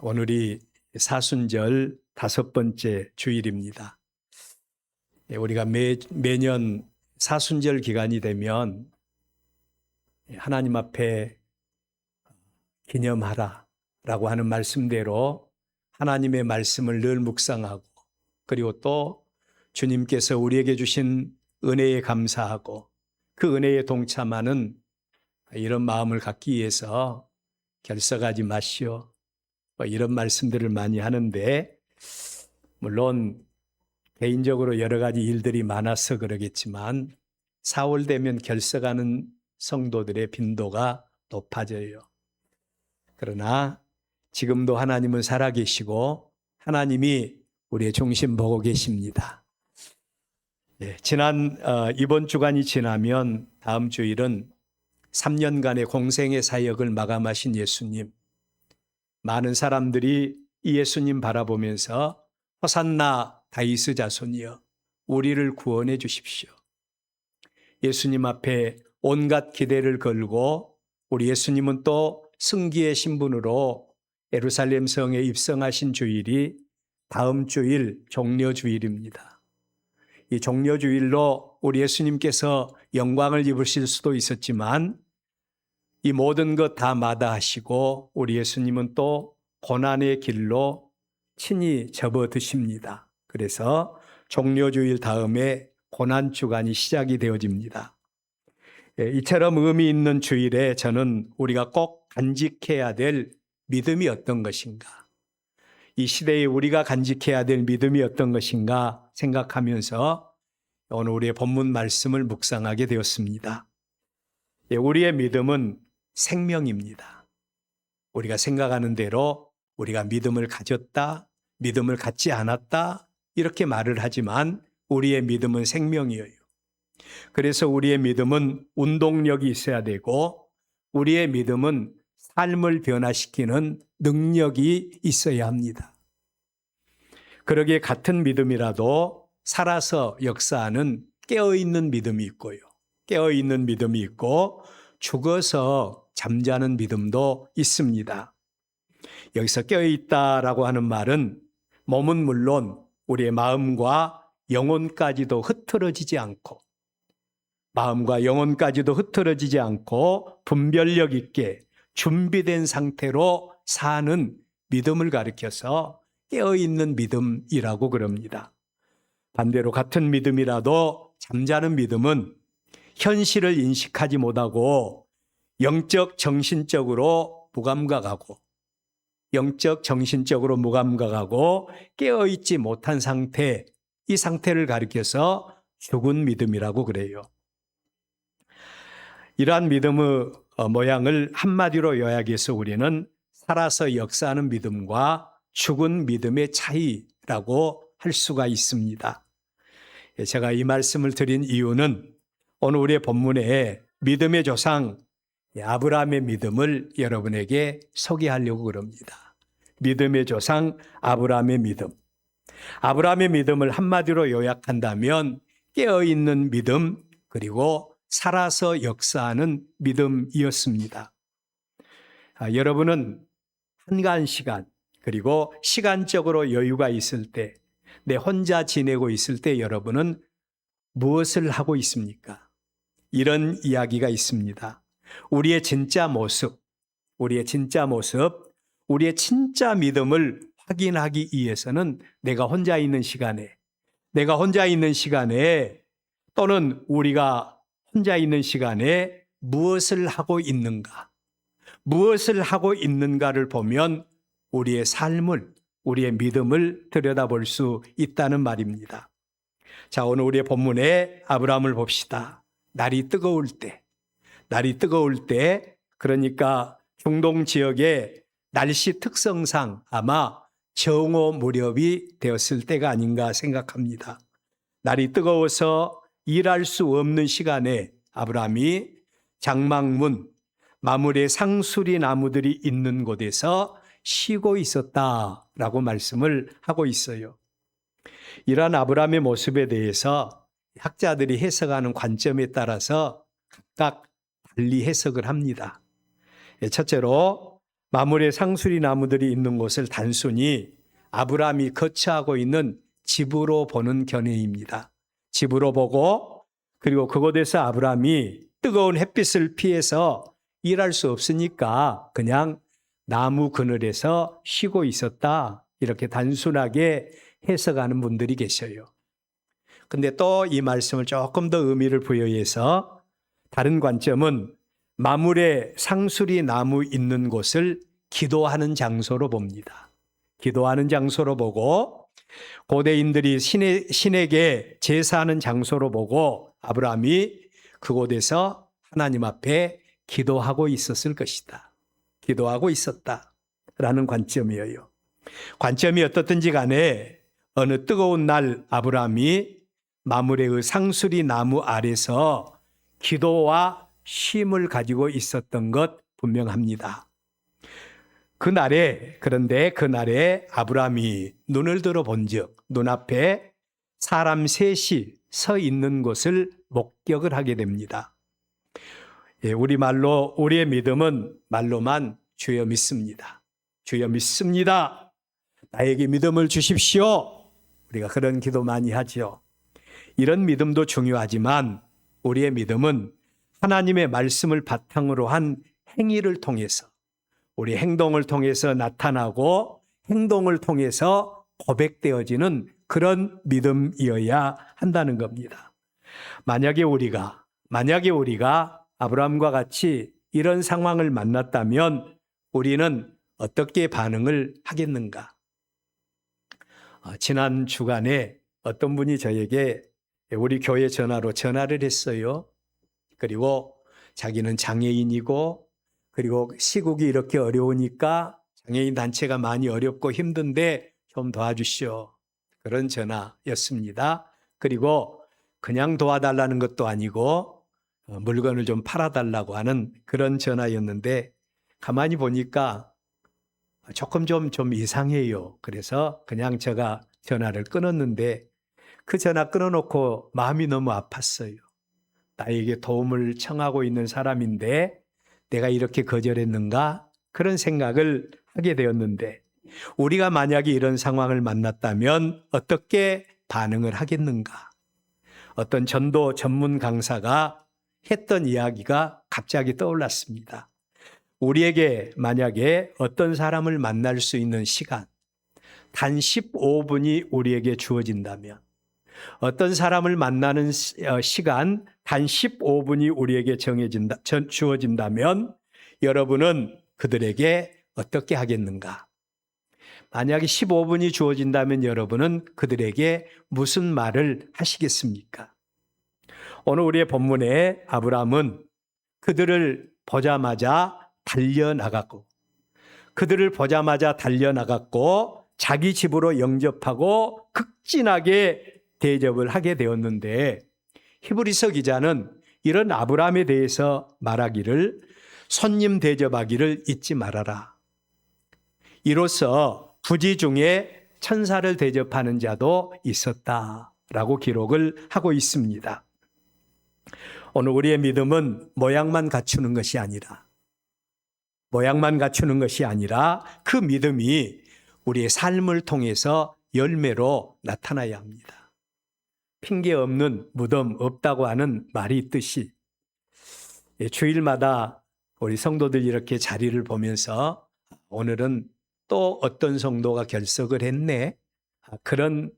오늘이 사순절 5번째 주일입니다. 우리가 매년 사순절 기간이 되면 하나님 앞에 기념하라라고 하는 말씀대로 하나님의 말씀을 늘 묵상하고, 그리고 또 주님께서 우리에게 주신 은혜에 감사하고 그 은혜에 동참하는 이런 마음을 갖기 위해서 결석하지 마시오, 이런 말씀들을 많이 하는데, 물론 개인적으로 여러 가지 일들이 많아서 그러겠지만 4월 되면 결석하는 성도들의 빈도가 높아져요. 그러나 지금도 하나님은 살아계시고 하나님이 우리의 중심 보고 계십니다. 이번 주간이 지나면 다음 주일은 3년간의 공생의 사역을 마감하신 예수님, 많은 사람들이 이 예수님 바라보면서 호산나 다윗의 자손이여 우리를 구원해 주십시오. 예수님 앞에 온갖 기대를 걸고 우리 예수님은 또 승기의 신분으로 예루살렘 성에 입성하신 주일이 다음 주일 종려주일입니다. 이 종려주일로 우리 예수님께서 영광을 입으실 수도 있었지만 이 모든 것 다 마다하시고 우리 예수님은 또 고난의 길로 친히 접어드십니다. 그래서 종려주일 다음에 고난주간이 시작이 되어집니다. 이처럼 의미 있는 주일에 저는 우리가 꼭 간직해야 될 믿음이 어떤 것인가, 이 시대에 우리가 간직해야 될 믿음이 어떤 것인가 생각하면서 오늘 우리의 본문 말씀을 묵상하게 되었습니다. 우리의 믿음은 생명입니다. 우리가 생각하는 대로 우리가 믿음을 가졌다, 믿음을 갖지 않았다 이렇게 말을 하지만 우리의 믿음은 생명이에요. 그래서 우리의 믿음은 운동력이 있어야 되고 우리의 믿음은 삶을 변화시키는 능력이 있어야 합니다. 그러기에 같은 믿음이라도 살아서 역사하는 깨어있는 믿음이 있고요, 깨어있는 믿음이 있고 죽어서 잠자는 믿음도 있습니다. 여기서 깨어있다라고 하는 말은 몸은 물론 우리의 마음과 영혼까지도 흐트러지지 않고, 마음과 영혼까지도 흐트러지지 않고 분별력 있게 준비된 상태로 사는 믿음을 가리켜서 깨어있는 믿음이라고 그럽니다. 반대로 같은 믿음이라도 잠자는 믿음은 현실을 인식하지 못하고 영적 정신적으로 무감각하고 깨어있지 못한 상태, 이 상태를 가리켜서 죽은 믿음이라고 그래요. 이러한 믿음의 모양을 한마디로 요약해서 우리는 살아서 역사하는 믿음과 죽은 믿음의 차이라고 할 수가 있습니다. 제가 이 말씀을 드린 이유는 오늘 우리의 본문에 믿음의 조상 아브라함의 믿음을 여러분에게 소개하려고 그럽니다. 믿음의 조상 아브라함의 믿음. 아브라함의 믿음을 한마디로 요약한다면 깨어있는 믿음, 그리고 살아서 역사하는 믿음이었습니다. 여러분은 한가한 시간, 그리고 시간적으로 여유가 있을 때, 내 혼자 지내고 있을 때 여러분은 무엇을 하고 있습니까? 이런 이야기가 있습니다. 우리의 진짜 모습, 우리의 진짜 믿음을 확인하기 위해서는 내가 혼자 있는 시간에 또는 우리가 혼자 있는 시간에 무엇을 하고 있는가를 보면 우리의 삶을, 우리의 믿음을 들여다볼 수 있다는 말입니다. 자, 오늘 우리의 본문에 아브라함을 봅시다. 날이 뜨거울 때, 그러니까 중동 지역의 날씨 특성상 아마 정오 무렵이 되었을 때가 아닌가 생각합니다. 날이 뜨거워서 일할 수 없는 시간에 아브라함이 장막문, 마물의 상수리 나무들이 있는 곳에서 쉬고 있었다라고 말씀을 하고 있어요. 이러한 아브라함의 모습에 대해서 학자들이 해석하는 관점에 따라서 각각 달리 해석을 합니다. 첫째로 마물의 상수리 나무들이 있는 곳을 단순히 아브라함이 거처하고 있는 집으로 보는 견해입니다. 집으로 보고 그리고 그곳에서 아브라함이 뜨거운 햇빛을 피해서 일할 수 없으니까 그냥 나무 그늘에서 쉬고 있었다. 이렇게 단순하게 해석하는 분들이 계셔요. 근데 또 이 말씀을 조금 더 의미를 부여해서 다른 관점은 마물의 상수리 나무 있는 곳을 기도하는 장소로 봅니다. 기도하는 장소로 보고 고대인들이 신에게 제사하는 장소로 보고 아브라함이 그곳에서 하나님 앞에 기도하고 있었을 것이다. 기도하고 있었다라는 관점이에요. 관점이 어떻든지 간에 어느 뜨거운 날 아브라함이 마물의 그 상수리 나무 아래서 기도와 쉼을 가지고 있었던 것 분명합니다. 그런데 그날에 아브라함이 눈을 들어 본즉 눈앞에 사람 셋이 서 있는 것을 목격을 하게 됩니다. 우리의 믿음은 말로만 주여 믿습니다. 주여 믿습니다. 나에게 믿음을 주십시오. 우리가 그런 기도 많이 하죠. 이런 믿음도 중요하지만 우리의 믿음은 하나님의 말씀을 바탕으로 한 행위를 통해서 우리 행동을 통해서 나타나고 행동을 통해서 고백되어지는 그런 믿음이어야 한다는 겁니다. 만약에 우리가 아브라함과 같이 이런 상황을 만났다면 우리는 어떻게 반응을 하겠는가? 지난 주간에 어떤 분이 저에게 우리 교회 전화를 했어요. 그리고 자기는 장애인이고 그리고 시국이 이렇게 어려우니까 장애인 단체가 많이 어렵고 힘든데 좀 도와주시오. 그런 전화였습니다. 그리고 그냥 도와달라는 것도 아니고 물건을 좀 팔아달라고 하는 그런 전화였는데 가만히 보니까 조금 좀 이상해요. 그래서 그냥 제가 전화를 끊었는데 그 전화 끊어놓고 마음이 너무 아팠어요. 나에게 도움을 청하고 있는 사람인데 내가 이렇게 거절했는가? 그런 생각을 하게 되었는데 우리가 만약에 이런 상황을 만났다면 어떻게 반응을 하겠는가? 어떤 전도 전문 강사가 했던 이야기가 갑자기 떠올랐습니다. 우리에게 만약에 어떤 사람을 만날 수 있는 시간, 단 15분이 우리에게 주어진다면 어떤 사람을 만나는 시간 단 15분이 우리에게 주어진다면 여러분은 그들에게 어떻게 하겠는가? 만약에 15분이 주어진다면 여러분은 그들에게 무슨 말을 하시겠습니까? 오늘 우리의 본문에 아브라함은 그들을 보자마자 달려나갔고 자기 집으로 영접하고 극진하게 대접을 하게 되었는데 히브리서 기자는 이런 아브라함에 대해서 말하기를 손님 대접하기를 잊지 말아라. 이로써 부지 중에 천사를 대접하는 자도 있었다라고 기록을 하고 있습니다. 오늘 우리의 믿음은 모양만 갖추는 것이 아니라 그 믿음이 우리의 삶을 통해서 열매로 나타나야 합니다. 핑계 없는 무덤 없다고 하는 말이 있듯이 주일마다 우리 성도들 이렇게 자리를 보면서 오늘은 또 어떤 성도가 결석을 했네. 그런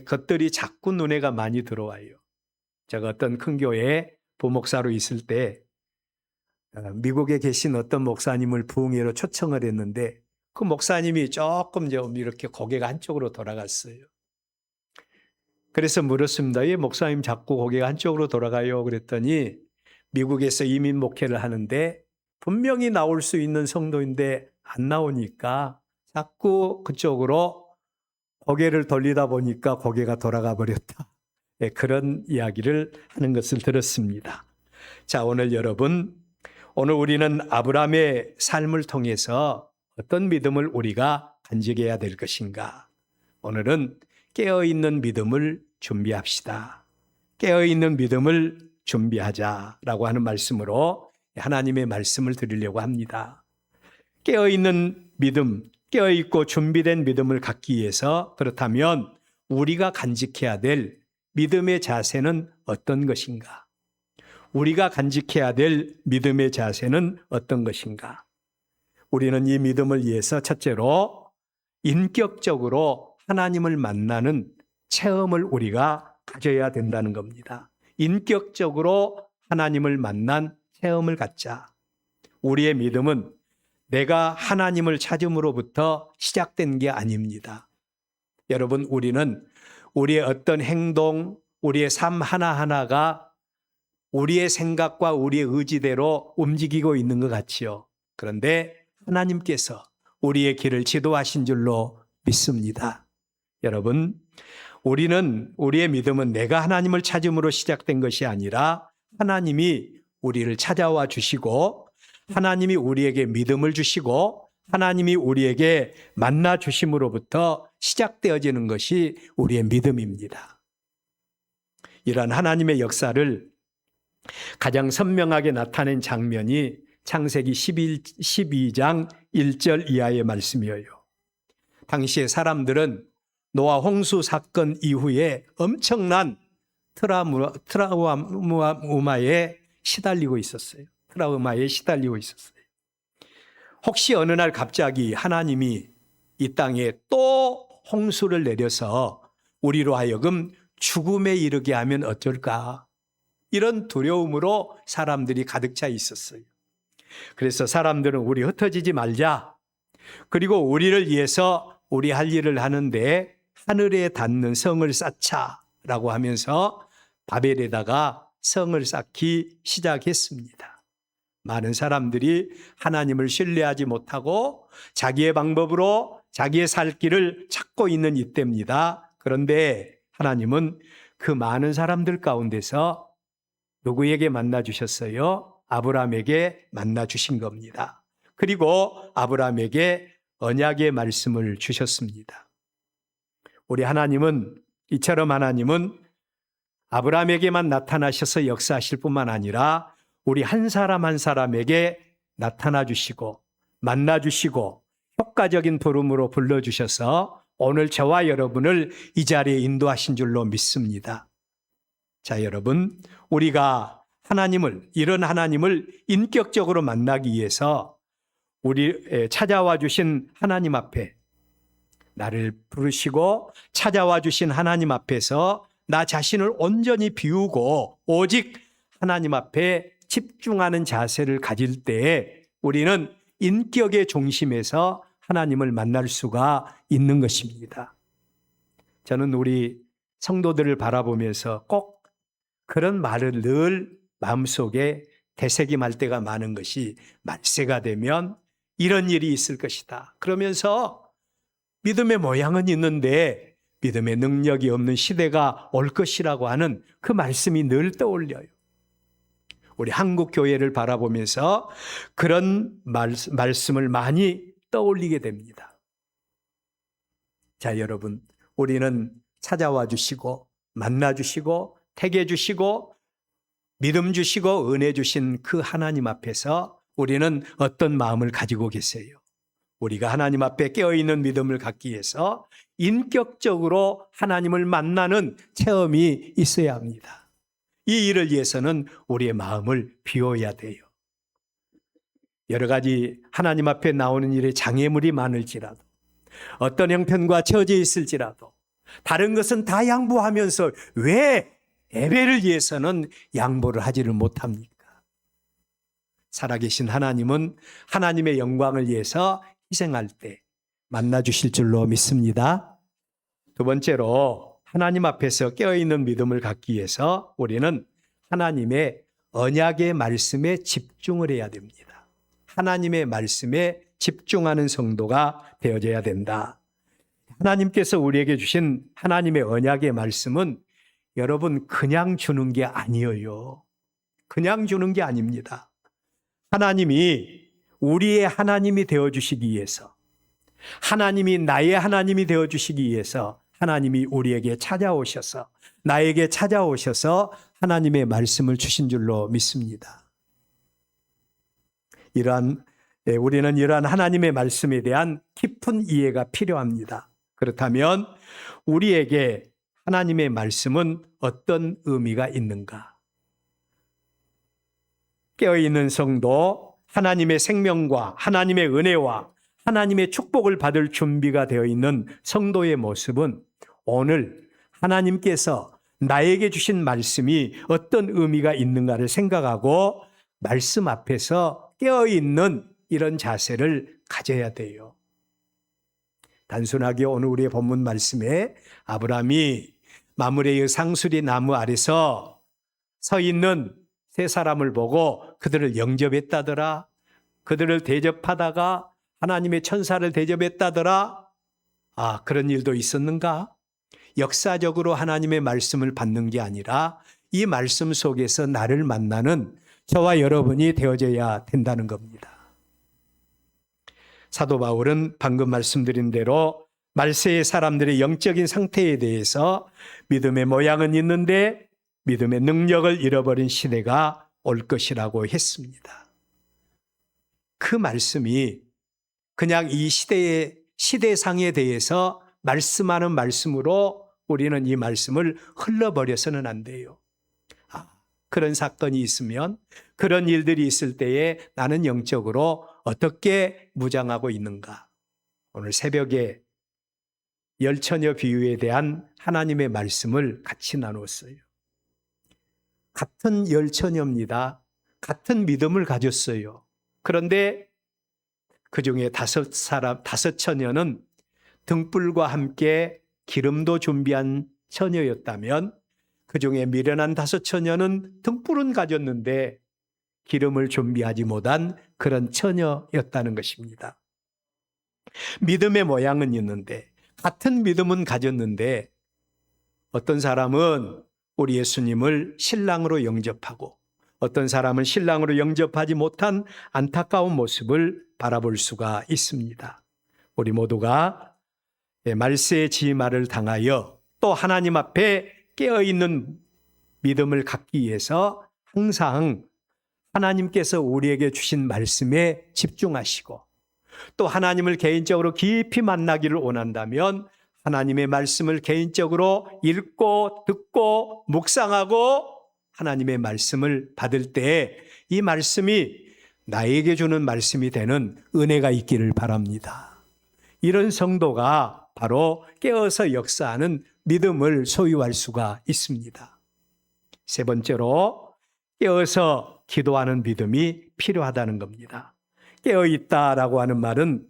것들이 자꾸 눈에가 많이 들어와요. 제가 어떤 큰 교회에 부목사로 있을 때 미국에 계신 어떤 목사님을 부흥회로 초청을 했는데 그 목사님이 조금 좀 이렇게 고개가 한쪽으로 돌아갔어요. 그래서 물었습니다. 왜 목사님 자꾸 고개가 한쪽으로 돌아가요? 그랬더니 미국에서 이민 목회를 하는데 분명히 나올 수 있는 성도인데 안 나오니까 자꾸 그쪽으로 고개를 돌리다 보니까 고개가 돌아가 버렸다. 네, 그런 이야기를 하는 것을 들었습니다. 자, 오늘 우리는 아브라함의 삶을 통해서 어떤 믿음을 우리가 간직해야 될 것인가? 오늘은 깨어있는 믿음을 준비합시다. 깨어있는 믿음을 준비하자라고 하는 말씀으로 하나님의 말씀을 드리려고 합니다. 깨어있는 믿음, 깨어있고 준비된 믿음을 갖기 위해서 그렇다면 우리가 간직해야 될 믿음의 자세는 어떤 것인가? 우리가 간직해야 될 믿음의 자세는 어떤 것인가? 우리는 이 믿음을 위해서 첫째로 인격적으로 하나님을 만나는 체험을 우리가 가져야 된다는 겁니다. 인격적으로 하나님을 만난 체험을 갖자. 우리의 믿음은 내가 하나님을 찾음으로부터 시작된 게 아닙니다. 여러분, 우리는 우리의 어떤 행동, 우리의 삶 하나하나가 우리의 생각과 우리의 의지대로 움직이고 있는 것 같지요. 그런데 하나님께서 우리의 길을 지도하신 줄로 믿습니다. 여러분, 우리의 믿음은 내가 하나님을 찾음으로 시작된 것이 아니라 하나님이 우리를 찾아와 주시고 하나님이 우리에게 믿음을 주시고 하나님이 우리에게 만나 주심으로부터 시작되어지는 것이 우리의 믿음입니다. 이러한 하나님의 역사를 가장 선명하게 나타낸 장면이 창세기 12장 1절 이하의 말씀이에요. 당시의 사람들은 노아 홍수 사건 이후에 엄청난 트라우마에 시달리고 있었어요. 혹시 어느 날 갑자기 하나님이 이 땅에 또 홍수를 내려서 우리로 하여금 죽음에 이르게 하면 어쩔까? 이런 두려움으로 사람들이 가득 차 있었어요. 그래서 사람들은 우리 흩어지지 말자. 그리고 우리를 위해서 우리 할 일을 하는데 하늘에 닿는 성을 쌓자라고 하면서 바벨에다가 성을 쌓기 시작했습니다. 많은 사람들이 하나님을 신뢰하지 못하고 자기의 방법으로 자기의 살 길을 찾고 있는 이때입니다. 그런데 하나님은 그 많은 사람들 가운데서 누구에게 만나 주셨어요? 아브라함에게 만나 주신 겁니다. 그리고 아브라함에게 언약의 말씀을 주셨습니다. 우리 하나님은 이처럼 하나님은 아브라함에게만 나타나셔서 역사하실 뿐만 아니라 우리 한 사람 한 사람에게 나타나 주시고 만나 주시고 효과적인 부름으로 불러주셔서 오늘 저와 여러분을 이 자리에 인도하신 줄로 믿습니다. 자, 여러분, 우리가 이런 하나님을 인격적으로 만나기 위해서 우리 찾아와 주신 하나님 앞에 나를 부르시고 찾아와 주신 하나님 앞에서 나 자신을 온전히 비우고 오직 하나님 앞에 집중하는 자세를 가질 때에 우리는 인격의 중심에서 하나님을 만날 수가 있는 것입니다. 저는 우리 성도들을 바라보면서 꼭 그런 말을 늘 마음속에 되새김할 때가 많은 것이 말세가 되면 이런 일이 있을 것이다. 그러면서 믿음의 모양은 있는데 믿음의 능력이 없는 시대가 올 것이라고 하는 그 말씀이 늘 떠올려요. 우리 한국 교회를 바라보면서 그런 말씀을 많이 떠올리게 됩니다. 자, 여러분, 우리는 찾아와 주시고 만나 주시고 택해 주시고 믿음 주시고 은혜 주신 그 하나님 앞에서 우리는 어떤 마음을 가지고 계세요? 우리가 하나님 앞에 깨어있는 믿음을 갖기 위해서 인격적으로 하나님을 만나는 체험이 있어야 합니다. 이 일을 위해서는 우리의 마음을 비워야 돼요. 여러 가지 하나님 앞에 나오는 일에 장애물이 많을지라도 어떤 형편과 처져 있을지라도 다른 것은 다 양보하면서 왜 예배를 위해서는 양보를 하지를 못합니까? 살아계신 하나님은 하나님의 영광을 위해서 희생할 때 만나 주실 줄로 믿습니다. 두 번째로 하나님 앞에서 깨어있는 믿음을 갖기 위해서 우리는 하나님의 언약의 말씀에 집중을 해야 됩니다. 하나님의 말씀에 집중하는 성도가 되어져야 된다. 하나님께서 우리에게 주신 하나님의 언약의 말씀은 여러분 그냥 주는 게 아니에요. 그냥 주는 게 아닙니다. 하나님이 우리의 하나님이 되어주시기 위해서 하나님이 나의 하나님이 되어주시기 위해서 하나님이 우리에게 찾아오셔서 나에게 찾아오셔서 하나님의 말씀을 주신 줄로 믿습니다. 이러한 우리는 이러한 하나님의 말씀에 대한 깊은 이해가 필요합니다. 그렇다면 우리에게 하나님의 말씀은 어떤 의미가 있는가? 깨어있는 성도, 하나님의 생명과 하나님의 은혜와 하나님의 축복을 받을 준비가 되어 있는 성도의 모습은 오늘 하나님께서 나에게 주신 말씀이 어떤 의미가 있는가를 생각하고 말씀 앞에서 깨어있는 이런 자세를 가져야 돼요. 단순하게 오늘 우리의 본문 말씀에 아브라함이 마므레의 상수리 나무 아래서 서 있는 세 사람을 보고 그들을 영접했다더라. 그들을 대접하다가 하나님의 천사를 대접했다더라. 아, 그런 일도 있었는가? 역사적으로 하나님의 말씀을 받는 게 아니라 이 말씀 속에서 나를 만나는 저와 여러분이 되어져야 된다는 겁니다. 사도 바울은 방금 말씀드린 대로 말세의 사람들의 영적인 상태에 대해서 믿음의 모양은 있는데 믿음의 능력을 잃어버린 시대가 올 것이라고 했습니다. 그 말씀이 그냥 이 시대상에 대해서 말씀하는 말씀으로 우리는 이 말씀을 흘러버려서는 안 돼요. 그런 사건이 있으면 그런 일들이 있을 때에 나는 영적으로 어떻게 무장하고 있는가? 오늘 새벽에 열처녀 비유에 대한 하나님의 말씀을 같이 나눴어요. 같은 열처녀입니다. 같은 믿음을 가졌어요. 그런데 그 중에 다섯 처녀는 등불과 함께 기름도 준비한 처녀였다면 그 중에 미련한 다섯 처녀는 등불은 가졌는데 기름을 준비하지 못한 그런 처녀였다는 것입니다. 믿음의 모양은 있는데 같은 믿음은 가졌는데 어떤 사람은 우리 예수님을 신랑으로 영접하고 어떤 사람은 신랑으로 영접하지 못한 안타까운 모습을 바라볼 수가 있습니다. 우리 모두가 말세의 지마를 당하여 또 하나님 앞에 깨어있는 믿음을 갖기 위해서 항상 하나님께서 우리에게 주신 말씀에 집중하시고 또 하나님을 개인적으로 깊이 만나기를 원한다면 하나님의 말씀을 개인적으로 읽고 듣고 묵상하고 하나님의 말씀을 받을 때 이 말씀이 나에게 주는 말씀이 되는 은혜가 있기를 바랍니다. 이런 성도가 바로 깨어서 역사하는 믿음을 소유할 수가 있습니다. 세 번째로 깨어서 기도하는 믿음이 필요하다는 겁니다. 깨어있다라고 하는 말은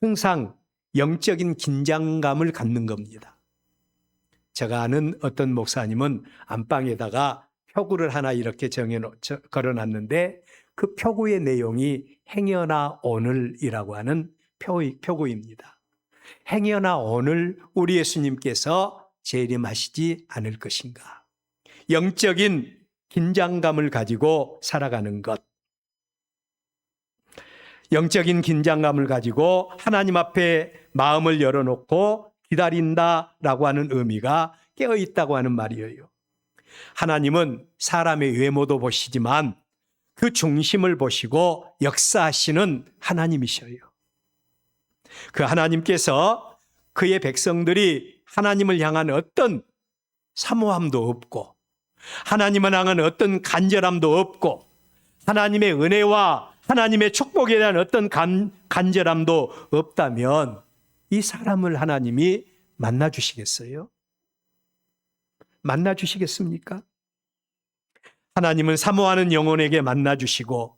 항상 영적인 긴장감을 갖는 겁니다. 제가 아는 어떤 목사님은 안방에다가 표구를 하나 이렇게 걸어놨는데 그 표구의 내용이 행여나 오늘이라고 하는 표구입니다. 행여나 오늘 우리 예수님께서 재림하시지 않을 것인가. 영적인 긴장감을 가지고 살아가는 것. 영적인 긴장감을 가지고 하나님 앞에 마음을 열어놓고 기다린다라고 하는 의미가 깨어있다고 하는 말이에요. 하나님은 사람의 외모도 보시지만 그 중심을 보시고 역사하시는 하나님이셔요. 그 하나님께서 그의 백성들이 하나님을 향한 어떤 사모함도 없고 하나님을 향한 어떤 간절함도 없고 하나님의 은혜와 하나님의 축복에 대한 어떤 간절함도 없다면 이 사람을 하나님이 만나주시겠어요? 만나주시겠습니까? 하나님은 사모하는 영혼에게 만나주시고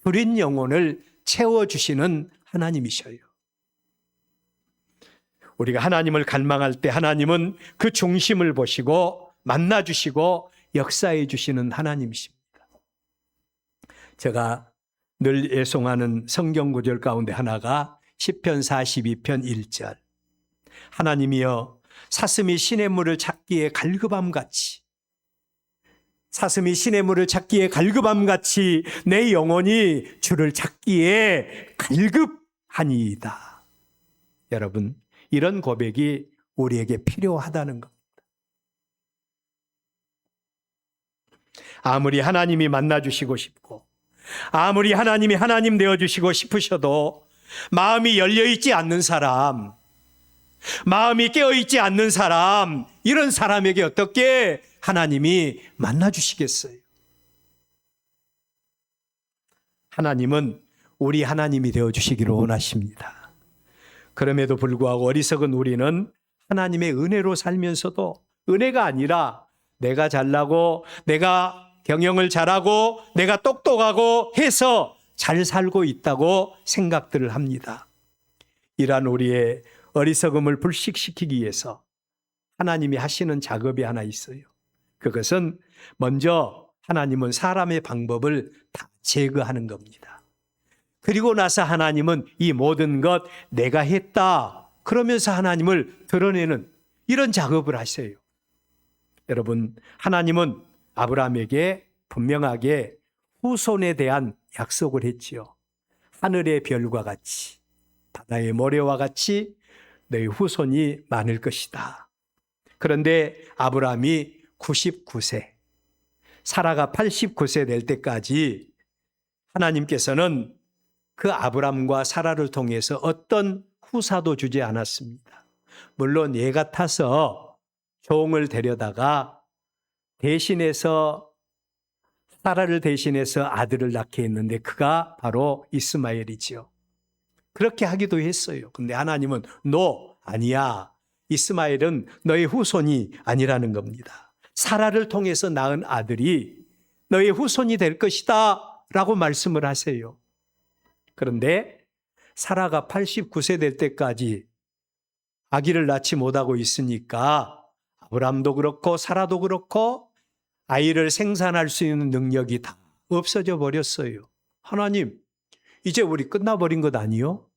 줄인 영혼을 채워주시는 하나님이셔요. 우리가 하나님을 갈망할 때 하나님은 그 중심을 보시고 만나주시고 역사해 주시는 하나님이십니다. 제가 늘 애송하는 성경 구절 가운데 하나가 시편 42편 1절. 하나님이여 사슴이 시냇물을 찾기에 갈급함같이 사슴이 시냇물을 찾기에 갈급함같이 내 영혼이 주를 찾기에 갈급하니이다. 여러분, 이런 고백이 우리에게 필요하다는 겁니다. 아무리 하나님이 만나주시고 싶고 아무리 하나님이 하나님 되어주시고 싶으셔도 마음이 열려있지 않는 사람, 마음이 깨어있지 않는 사람, 이런 사람에게 어떻게 하나님이 만나주시겠어요? 하나님은 우리 하나님이 되어주시기를 원하십니다. 그럼에도 불구하고 어리석은 우리는 하나님의 은혜로 살면서도 은혜가 아니라 내가 잘나고 내가 경영을 잘하고 내가 똑똑하고 해서 잘 살고 있다고 생각들을 합니다. 이러한 우리의 어리석음을 불식시키기 위해서 하나님이 하시는 작업이 하나 있어요. 그것은 먼저 하나님은 사람의 방법을 다 제거하는 겁니다. 그리고 나서 하나님은 이 모든 것 내가 했다 그러면서 하나님을 드러내는 이런 작업을 하세요. 여러분, 하나님은 아브라함에게 분명하게 후손에 대한 약속을 했지요. 하늘의 별과 같이 바다의 모래와 같이 너희 후손이 많을 것이다. 그런데 아브라함이 99세, 사라가 89세 될 때까지 하나님께서는 그 아브라함과 사라를 통해서 어떤 후사도 주지 않았습니다. 물론 얘 같아서 종을 데려다가 대신해서 사라를 대신해서 아들을 낳게 했는데 그가 바로 이스마엘이지요. 그렇게 하기도 했어요. 근데 하나님은 아니야. 이스마엘은 너의 후손이 아니라는 겁니다. 사라를 통해서 낳은 아들이 너의 후손이 될 것이다 라고 말씀을 하세요. 그런데 사라가 89세 될 때까지 아기를 낳지 못하고 있으니까 아브람도 그렇고 사라도 그렇고 아이를 생산할 수 있는 능력이 다 없어져 버렸어요. 하나님, 이제 우리 끝나버린 것 아니요?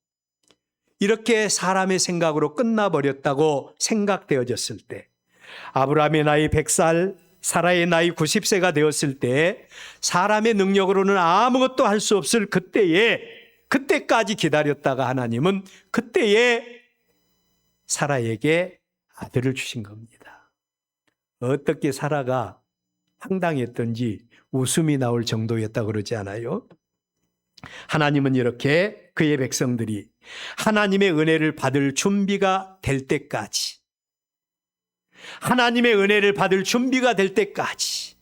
이렇게 사람의 생각으로 끝나버렸다고 생각되어졌을 때, 아브라함의 나이 100살, 사라의 나이 90세가 되었을 때 사람의 능력으로는 아무것도 할 수 없을 그때까지 기다렸다가 하나님은 그때에 사라에게 아들을 주신 겁니다. 어떻게 사라가 황당했던지 웃음이 나올 정도였다고 그러지 않아요? 하나님은 이렇게 그의 백성들이 하나님의 은혜를 받을 준비가 될 때까지, 하나님의 은혜를 받을 준비가 될 때까지,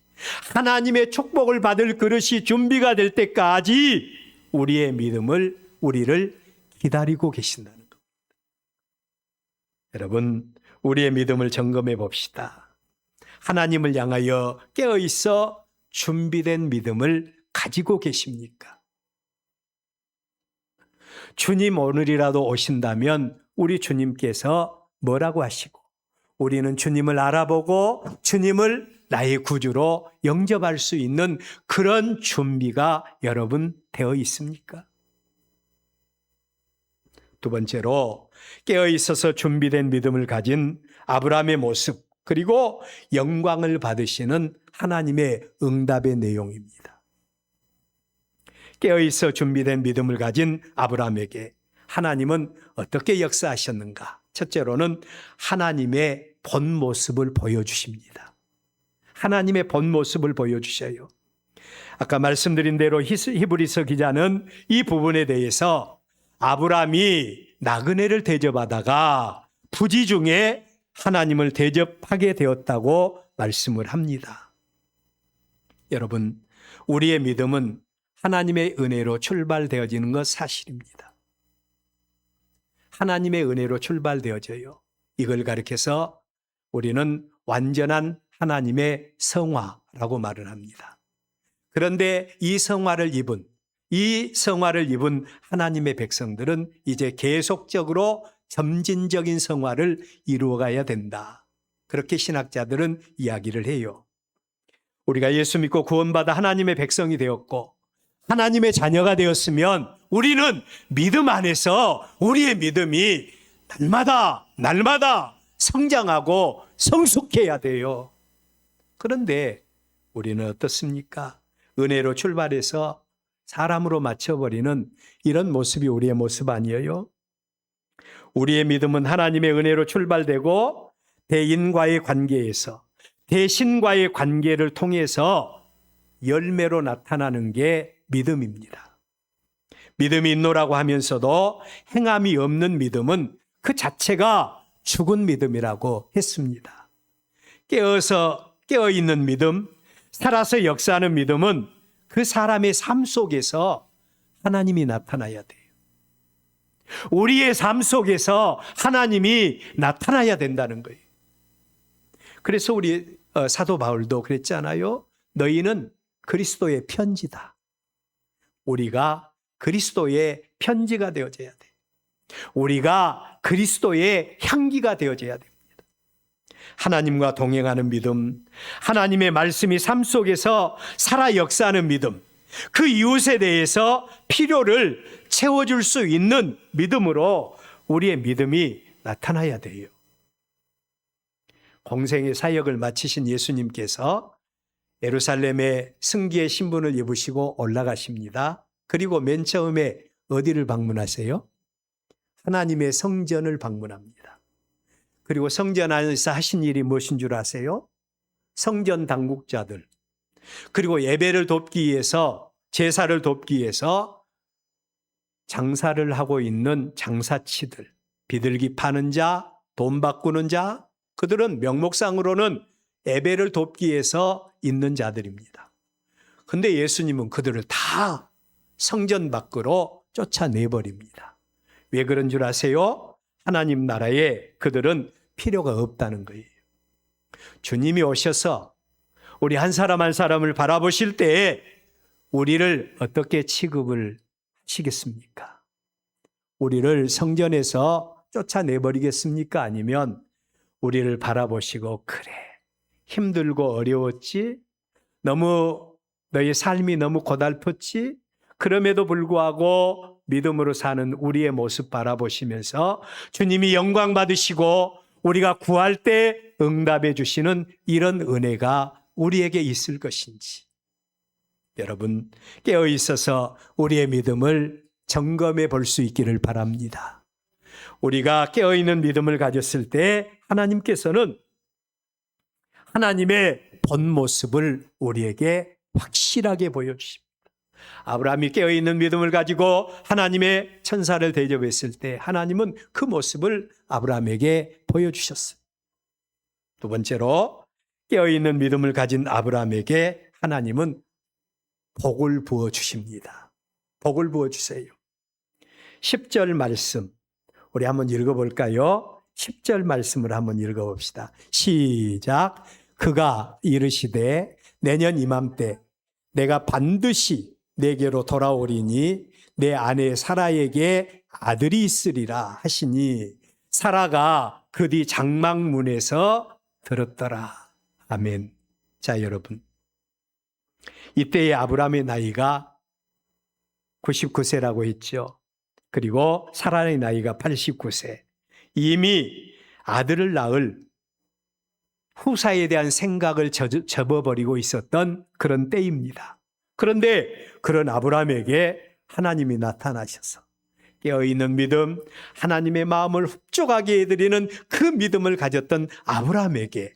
하나님의 축복을 받을 그릇이 준비가 될 때까지 우리를 기다리고 계신다는 겁니다. 여러분, 우리의 믿음을 점검해 봅시다. 하나님을 향하여 깨어있어 준비된 믿음을 가지고 계십니까? 주님 오늘이라도 오신다면 우리 주님께서 뭐라고 하시고 우리는 주님을 알아보고 주님을 나의 구주로 영접할 수 있는 그런 준비가 여러분 되어 있습니까? 두 번째로 깨어있어서 준비된 믿음을 가진 아브라함의 모습, 그리고 영광을 받으시는 하나님의 응답의 내용입니다. 깨어있어 준비된 믿음을 가진 아브라함에게 하나님은 어떻게 역사하셨는가? 첫째로는 하나님의 본 모습을 보여주십니다. 하나님의 본 모습을 보여주셔요. 아까 말씀드린 대로 히브리서 기자는 이 부분에 대해서 아브라함이 나그네를 대접하다가 부지 중에 하나님을 대접하게 되었다고 말씀을 합니다. 여러분, 우리의 믿음은 하나님의 은혜로 출발되어지는 것 사실입니다. 하나님의 은혜로 출발되어져요. 이걸 가리켜서 우리는 완전한 하나님의 성화라고 말을 합니다. 그런데 이 성화를 입은 하나님의 백성들은 이제 계속적으로 점진적인 성화를 이루어가야 된다. 그렇게 신학자들은 이야기를 해요. 우리가 예수 믿고 구원받아 하나님의 백성이 되었고 하나님의 자녀가 되었으면 우리는 믿음 안에서 우리의 믿음이 날마다 성장하고 성숙해야 돼요. 그런데 우리는 어떻습니까? 은혜로 출발해서 사람으로 맞춰버리는 이런 모습이 우리의 모습 아니에요? 우리의 믿음은 하나님의 은혜로 출발되고 대인과의 관계에서 대신과의 관계를 통해서 열매로 나타나는 게 믿음입니다. 믿음이 있노라고 하면서도 행함이 없는 믿음은 그 자체가 죽은 믿음이라고 했습니다. 깨어있는 믿음, 살아서 역사하는 믿음은 그 사람의 삶 속에서 하나님이 나타나야 돼요. 우리의 삶 속에서 하나님이 나타나야 된다는 거예요. 그래서 우리 사도 바울도 그랬잖아요. 너희는 그리스도의 편지다. 우리가 그리스도의 편지가 되어져야 돼. 우리가 그리스도의 향기가 되어져야 됩니다. 하나님과 동행하는 믿음, 하나님의 말씀이 삶 속에서 살아 역사하는 믿음, 그 이웃에 대해서 필요를 채워줄 수 있는 믿음으로 우리의 믿음이 나타나야 돼요. 공생의 사역을 마치신 예수님께서 예루살렘에 승기의 신분을 입으시고 올라가십니다. 그리고 맨 처음에 어디를 방문하세요? 하나님의 성전을 방문합니다. 그리고 성전 안에서 하신 일이 무엇인 줄 아세요? 성전 당국자들, 그리고 예배를 돕기 위해서, 제사를 돕기 위해서 장사를 하고 있는 장사치들, 비둘기 파는 자, 돈 바꾸는 자, 그들은 명목상으로는 예배를 돕기 위해서 있는 자들입니다. 근데 예수님은 그들을 다 성전 밖으로 쫓아내버립니다. 왜 그런 줄 아세요? 하나님 나라에 그들은 필요가 없다는 거예요. 주님이 오셔서 우리 한 사람 한 사람을 바라보실 때에 우리를 어떻게 취급을 하시겠습니까? 우리를 성전에서 쫓아내버리겠습니까? 아니면 우리를 바라보시고, 그래, 힘들고 어려웠지? 너의 삶이 너무 고달팠지? 그럼에도 불구하고 믿음으로 사는 우리의 모습 바라보시면서 주님이 영광 받으시고 우리가 구할 때 응답해 주시는 이런 은혜가 우리에게 있을 것인지, 여러분 깨어 있어서 우리의 믿음을 점검해 볼 수 있기를 바랍니다. 우리가 깨어 있는 믿음을 가졌을 때 하나님께서는 하나님의 본 모습을 우리에게 확실하게 보여주십니다. 아브라함이 깨어있는 믿음을 가지고 하나님의 천사를 대접했을 때 하나님은 그 모습을 아브라함에게 보여주셨어요. 두 번째로, 깨어있는 믿음을 가진 아브라함에게 하나님은 복을 부어주십니다. 복을 부어주세요. 10절 말씀 우리 한번 읽어볼까요? 10절 말씀을 한번 읽어봅시다. 시작. 그가 이르시되 내년 이맘때 내가 반드시 내게로 돌아오리니 내 아내 사라에게 아들이 있으리라 하시니 사라가 그 뒤 장막문에서 들었더라. 아멘. 자, 여러분, 이때의 아브라함의 나이가 99세라고 했죠. 그리고 사라의 나이가 89세. 이미 아들을 낳을 후사에 대한 생각을 접어버리고 있었던 그런 때입니다. 그런데 그런 아브라함에게 하나님이 나타나셔서 깨어있는 믿음, 하나님의 마음을 흡족하게 해드리는 그 믿음을 가졌던 아브라함에게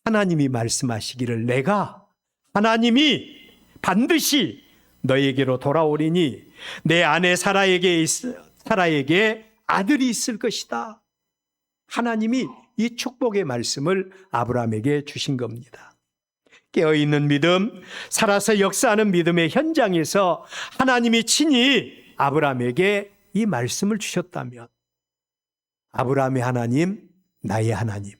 하나님이 말씀하시기를, 내가 하나님이 반드시 너에게로 돌아오리니 내 아내 사라에게 아들이 있을 것이다. 하나님이 이 축복의 말씀을 아브라함에게 주신 겁니다. 깨어있는 믿음, 살아서 역사하는 믿음의 현장에서 하나님이 친히 아브라함에게 이 말씀을 주셨다면, 아브라함의 하나님, 나의 하나님,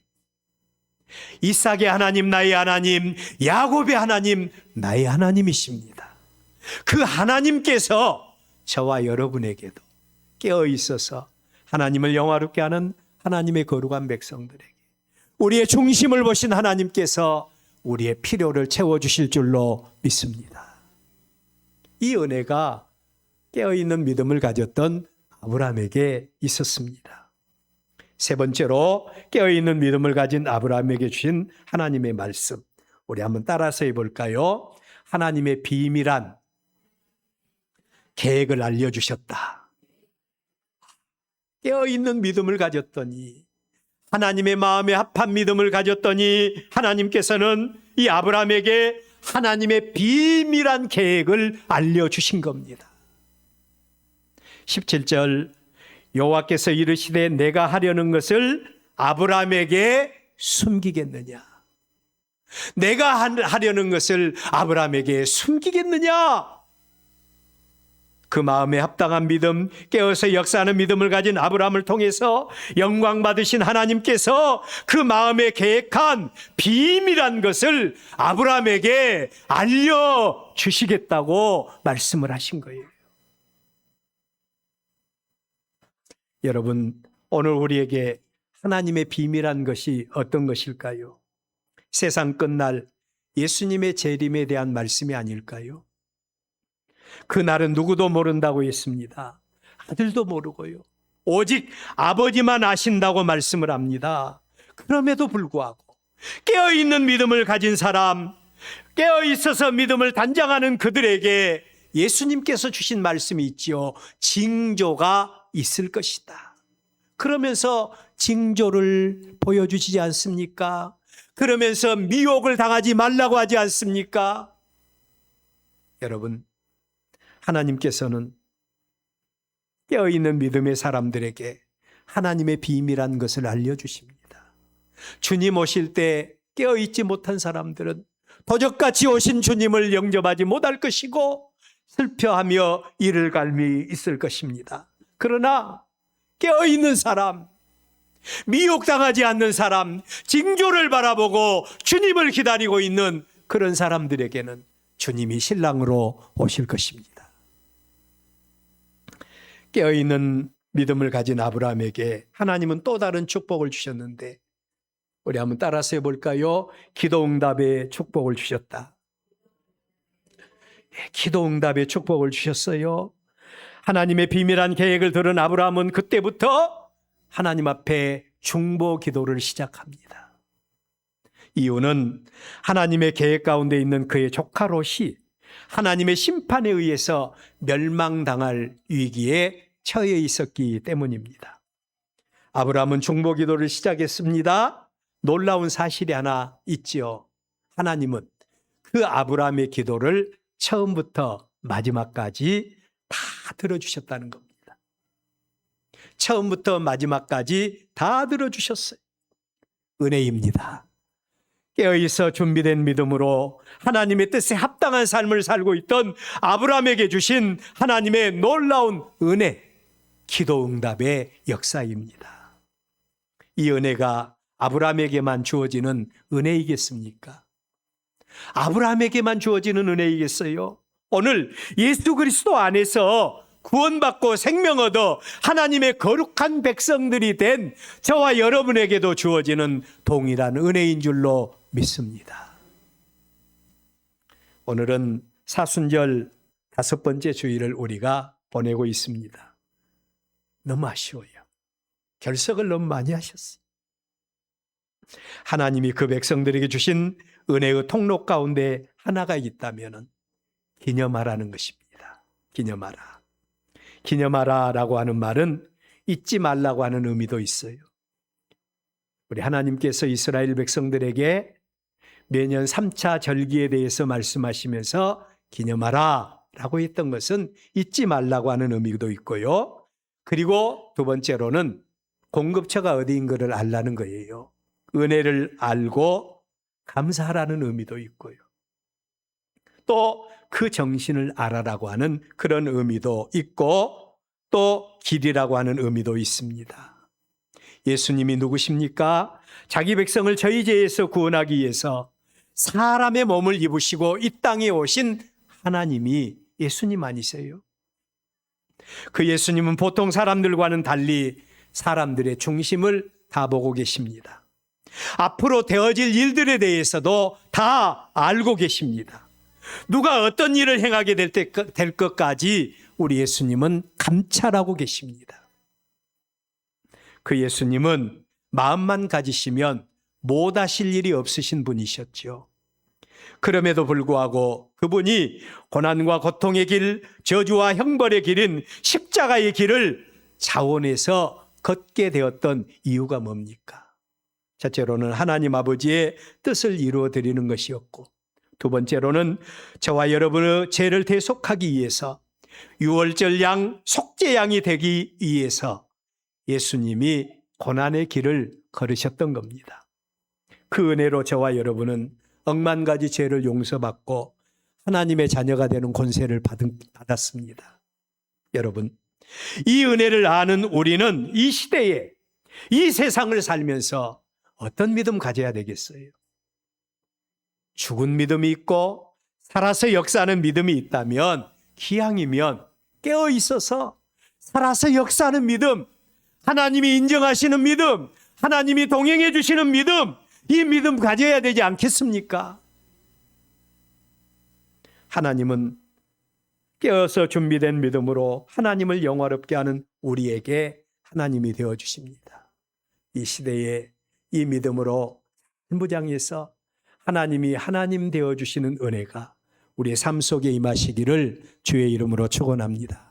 이삭의 하나님, 나의 하나님, 야곱의 하나님, 나의 하나님이십니다. 그 하나님께서 저와 여러분에게도 깨어있어서 하나님을 영화롭게 하는 하나님의 거룩한 백성들에게, 우리의 중심을 보신 하나님께서 우리의 필요를 채워주실 줄로 믿습니다. 이 은혜가 깨어있는 믿음을 가졌던 아브라함에게 있었습니다. 세 번째로, 깨어있는 믿음을 가진 아브라함에게 주신 하나님의 말씀, 우리 한번 따라서 해볼까요? 하나님의 비밀한 계획을 알려주셨다. 깨어있는 믿음을 가졌더니, 하나님의 마음에 합한 믿음을 가졌더니 하나님께서는 이 아브라함에게 하나님의 비밀한 계획을 알려주신 겁니다. 17절, 여호와께서 이르시되 내가 하려는 것을 아브라함에게 숨기겠느냐? 내가 하려는 것을 아브라함에게 숨기겠느냐? 그 마음에 합당한 믿음, 깨어서 역사하는 믿음을 가진 아브라함을 통해서 영광 받으신 하나님께서 그 마음에 계획한 비밀한 것을 아브라함에게 알려주시겠다고 말씀을 하신 거예요. 여러분, 오늘 우리에게 하나님의 비밀한 것이 어떤 것일까요? 세상 끝날 예수님의 재림에 대한 말씀이 아닐까요? 그날은 누구도 모른다고 했습니다. 아들도 모르고요. 오직 아버지만 아신다고 말씀을 합니다. 그럼에도 불구하고 깨어있는 믿음을 가진 사람, 깨어있어서 믿음을 단장하는 그들에게 예수님께서 주신 말씀이 있지요. 징조가 있을 것이다. 그러면서 징조를 보여주시지 않습니까? 그러면서 미혹을 당하지 말라고 하지 않습니까? 여러분, 하나님께서는 깨어있는 믿음의 사람들에게 하나님의 비밀한 것을 알려주십니다. 주님 오실 때 깨어있지 못한 사람들은 도적같이 오신 주님을 영접하지 못할 것이고 슬퍼하며 이를 갈미 있을 것입니다. 그러나 깨어있는 사람, 미혹당하지 않는 사람, 징조를 바라보고 주님을 기다리고 있는 그런 사람들에게는 주님이 신랑으로 오실 것입니다. 깨어있는 믿음을 가진 아브라함에게 하나님은 또 다른 축복을 주셨는데 우리 한번 따라서 해볼까요? 기도응답의 축복을 주셨다. 기도응답의 축복을 주셨어요. 하나님의 비밀한 계획을 들은 아브라함은 그때부터 하나님 앞에 중보 기도를 시작합니다. 이유는 하나님의 계획 가운데 있는 그의 조카 롯이 하나님의 심판에 의해서 멸망당할 위기에 처해 있었기 때문입니다. 아브라함은 중보 기도를 시작했습니다. 놀라운 사실이 하나 있지요. 하나님은 그 아브라함의 기도를 처음부터 마지막까지 다 들어주셨다는 겁니다. 처음부터 마지막까지 다 들어주셨어요. 은혜입니다. 깨어있어 준비된 믿음으로 하나님의 뜻에 합당한 삶을 살고 있던 아브라함에게 주신 하나님의 놀라운 은혜, 기도응답의 역사입니다. 이 은혜가 아브라함에게만 주어지는 은혜이겠습니까? 아브라함에게만 주어지는 은혜이겠어요? 오늘 예수 그리스도 안에서 구원받고 생명 얻어 하나님의 거룩한 백성들이 된 저와 여러분에게도 주어지는 동일한 은혜인 줄로 믿습니다. 오늘은 사순절 5번째 주일을 우리가 보내고 있습니다. 너무 아쉬워요. 결석을 너무 많이 하셨어요. 하나님이 그 백성들에게 주신 은혜의 통로 가운데 하나가 있다면 기념하라는 것입니다. 기념하라. 기념하라라고 하는 말은 잊지 말라고 하는 의미도 있어요. 우리 하나님께서 이스라엘 백성들에게 매년 3차 절기에 대해서 말씀하시면서 기념하라 라고 했던 것은 잊지 말라고 하는 의미도 있고요. 그리고 두 번째로는 공급처가 어디인 것을 알라는 거예요. 은혜를 알고 감사하라는 의미도 있고요. 또 그 정신을 알아라고 하는 그런 의미도 있고 또 길이라고 하는 의미도 있습니다. 예수님이 누구십니까? 자기 백성을 저희 죄에서 구원하기 위해서 사람의 몸을 입으시고 이 땅에 오신 하나님이 예수님 아니세요? 그 예수님은 보통 사람들과는 달리 사람들의 중심을 다 보고 계십니다. 앞으로 되어질 일들에 대해서도 다 알고 계십니다. 누가 어떤 일을 행하게 될 것까지 우리 예수님은 감찰하고 계십니다. 그 예수님은 마음만 가지시면 못하실 일이 없으신 분이셨죠. 그럼에도 불구하고 그분이 고난과 고통의 길, 저주와 형벌의 길인 십자가의 길을 자원해서 걷게 되었던 이유가 뭡니까? 첫째로는 하나님 아버지의 뜻을 이루어 드리는 것이었고, 두 번째로는 저와 여러분의 죄를 대속하기 위해서 유월절 양, 속죄양이 되기 위해서 예수님이 고난의 길을 걸으셨던 겁니다. 그 은혜로 저와 여러분은 억만 가지 죄를 용서받고 하나님의 자녀가 되는 권세를 받았습니다. 여러분, 이 은혜를 아는 우리는 이 시대에, 이 세상을 살면서 어떤 믿음 가져야 되겠어요? 죽은 믿음이 있고 살아서 역사하는 믿음이 있다면, 기왕이면 깨어 있어서 살아서 역사하는 믿음, 하나님이 인정하시는 믿음, 하나님이 동행해 주시는 믿음, 이 믿음 가져야 되지 않겠습니까? 하나님은 깨어서 준비된 믿음으로 하나님을 영화롭게 하는 우리에게 하나님이 되어 주십니다. 이 시대에 이 믿음으로 무장해서 하나님이 하나님 되어 주시는 은혜가 우리의 삶 속에 임하시기를 주의 이름으로 축원합니다.